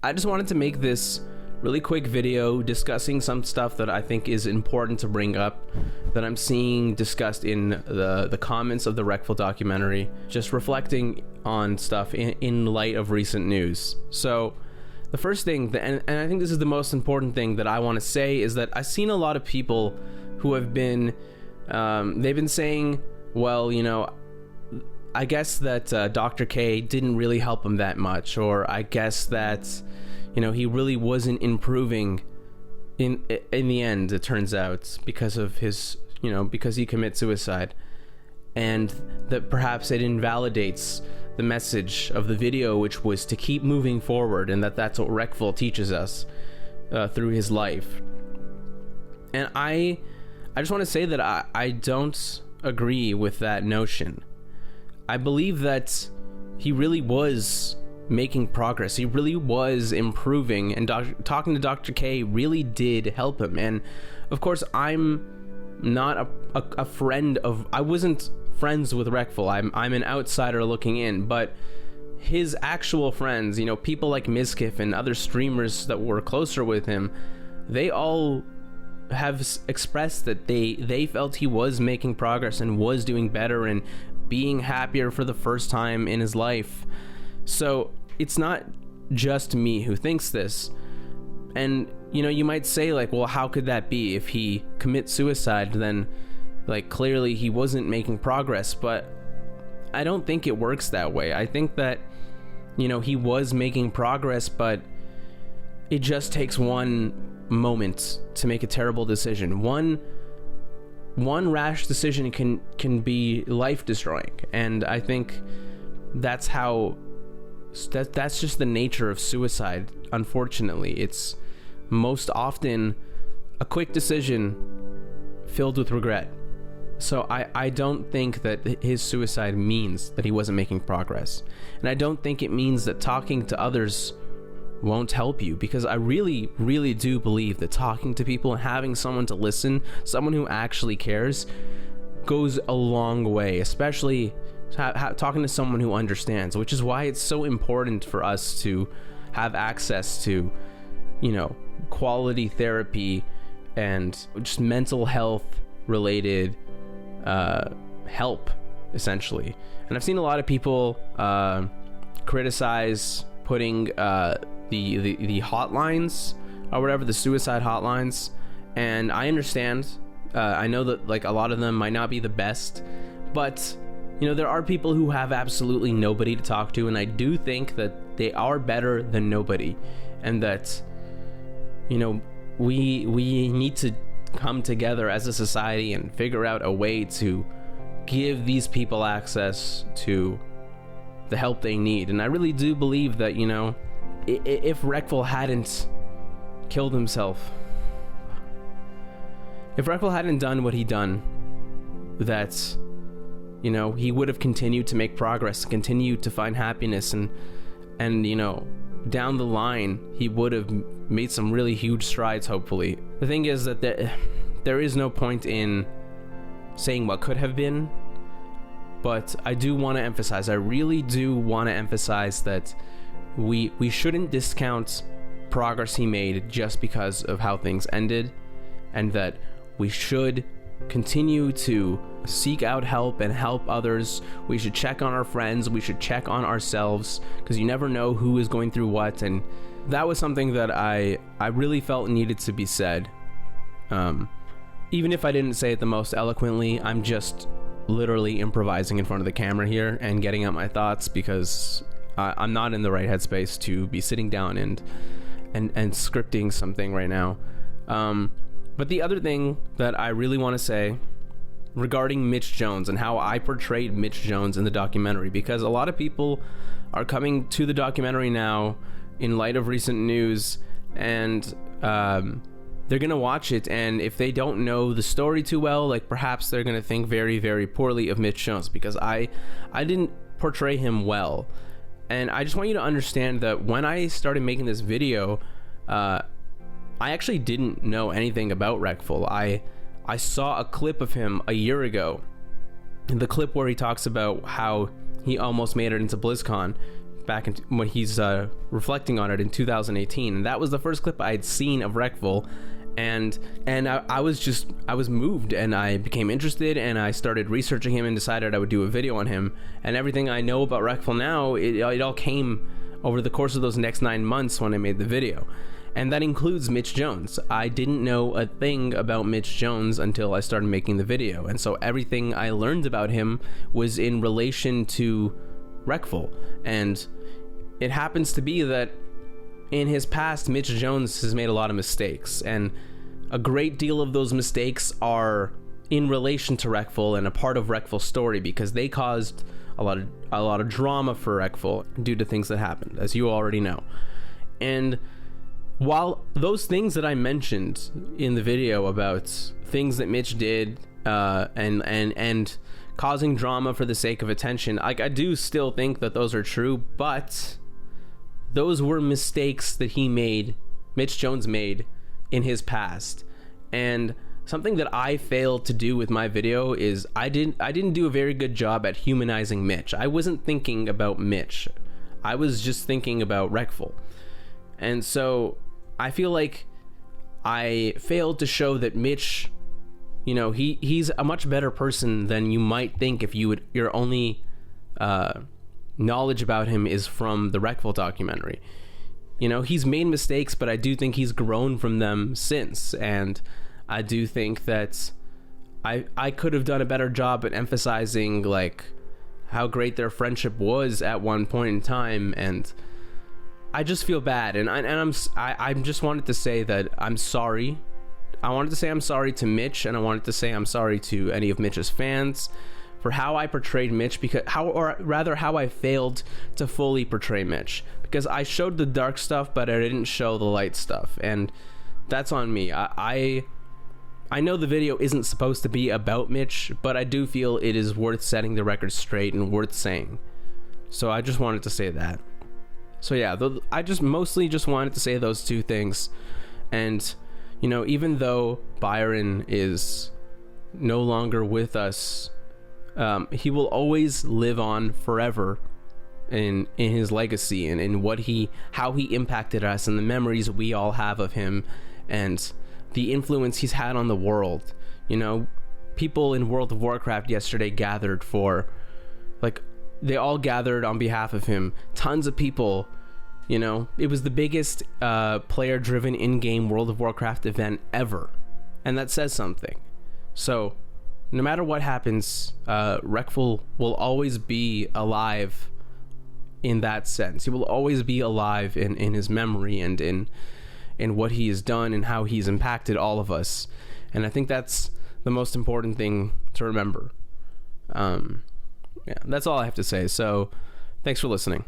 I just wanted to make this really quick video discussing some stuff that I think is important to bring up that I'm seeing discussed in the comments of the Reckful documentary, just reflecting on stuff in light of recent news. So the first thing, and I think this is the most important thing that I want to say, is that I've seen a lot of people who have been, they've been saying, well, you know, I guess that Dr. K didn't really help him that much, or I guess that, you know, he really wasn't improving in the end, it turns out, because of his, you know, because he commits suicide, and that perhaps it invalidates the message of the video, which was to keep moving forward, and that's what Reckful teaches us through his life. And I just want to say that I don't agree with that notion. I believe that he really was making progress. He really was improving, and talking to Dr. K really did help him. And of course, I'm not a friend of, I wasn't friends with Reckful. I'm an outsider looking in, but his actual friends, you know, people like Mizkif and other streamers that were closer with him, they all have expressed that they felt he was making progress and was doing better and being happier for the first time in his life. So it's not just me who thinks this. And, you know, you might say, like, well, how could that be? If he commits suicide, then, like, clearly he wasn't making progress. But I don't think it works that way. I think that, you know, he was making progress, but it just takes one moment to make a terrible decision. One rash decision can be life destroying, and I think that's just the nature of suicide. Unfortunately, it's most often a quick decision filled with regret. So I don't think that his suicide means that he wasn't making progress, and I don't think it means that talking to others won't help you, because I really, really do believe that talking to people and having someone to listen, someone who actually cares, goes a long way, especially talking to someone who understands, which is why it's so important for us to have access to, you know, quality therapy and just mental health related help, essentially. And I've seen a lot of people criticize putting the hotlines or whatever, the suicide hotlines, and I understand. I know that, like, a lot of them might not be the best, but, you know, there are people who have absolutely nobody to talk to, and I do think that they are better than nobody, and that, you know, we need to come together as a society and figure out a way to give these people access to the help they need. And I really do believe that, you know, if Reckful hadn't killed himself, if Reckful hadn't done what he done, that, you know, he would have continued to make progress, continued to find happiness, and you know, down the line he would have made some really huge strides, hopefully. The thing is that there is no point in saying what could have been, but I do want to emphasize, I really do want to emphasize that we shouldn't discount progress he made just because of how things ended, and that we should continue to seek out help and help others. We should check on our friends, we should check on ourselves, because you never know who is going through what. And that was something that I really felt needed to be said. Even if I didn't say it the most eloquently, I'm just literally improvising in front of the camera here and getting out my thoughts, because I'm not in the right headspace to be sitting down and scripting something right now. But the other thing that I really want to say regarding Mitch Jones and how I portrayed Mitch Jones in the documentary, because a lot of people are coming to the documentary now in light of recent news, and they're gonna watch it, and if they don't know the story too well, like, perhaps they're gonna think very, very poorly of Mitch Jones, because I didn't portray him well. And I just want you to understand that when I started making this video, I actually didn't know anything about Reckful. I saw a clip of him a year ago, the clip where he talks about how he almost made it into BlizzCon back in when he's reflecting on it in 2018, and that was the first clip I'd seen of Reckful, and I was moved, and I became interested, and I started researching him and decided I would do a video on him. And everything I know about Reckful now, it all came over the course of those next 9 months when I made the video. And that includes Mitch Jones. I didn't know a thing about Mitch Jones until I started making the video. And so everything I learned about him was in relation to Reckful. And it happens to be that in his past, Mitch Jones has made a lot of mistakes. And a great deal of those mistakes are in relation to Reckful and a part of Reckful's story, because they caused a lot of drama for Reckful due to things that happened, as you already know. And while those things that I mentioned in the video about things that Mitch did and causing drama for the sake of attention, I do still think that those are true, but those were mistakes that Mitch Jones made in his past. And something that I failed to do with my video is I didn't do a very good job at humanizing Mitch. I wasn't thinking about Mitch. I was just thinking about Reckful. And so I feel like I failed to show that Mitch, he's a much better person than you might think if your only knowledge about him is from the Reckful documentary. He's made mistakes, but I do think he's grown from them since. And I do think that I could have done a better job at emphasizing like how great their friendship was at one point in time. And I just feel bad, and I just wanted to say that I'm sorry. I wanted to say I'm sorry to Mitch, and I wanted to say I'm sorry to any of Mitch's fans for how I portrayed Mitch, how I failed to fully portray Mitch, because I showed the dark stuff, but I didn't show the light stuff, and that's on me. I know the video isn't supposed to be about Mitch, but I do feel it is worth setting the record straight and worth saying. So I just wanted to say that. So yeah, I just mostly just wanted to say those two things. And, even though Byron is no longer with us, he will always live on forever in his legacy and in how he impacted us and the memories we all have of him and the influence he's had on the world. People in World of Warcraft yesterday gathered they all gathered on behalf of him. Tons of people, it was the biggest player-driven in-game World of Warcraft event ever. And that says something. So, no matter what happens, Reckful will always be alive in that sense. He will always be alive in his memory and in what he has done and how he's impacted all of us. And I think that's the most important thing to remember. Yeah, that's all I have to say. So, thanks for listening.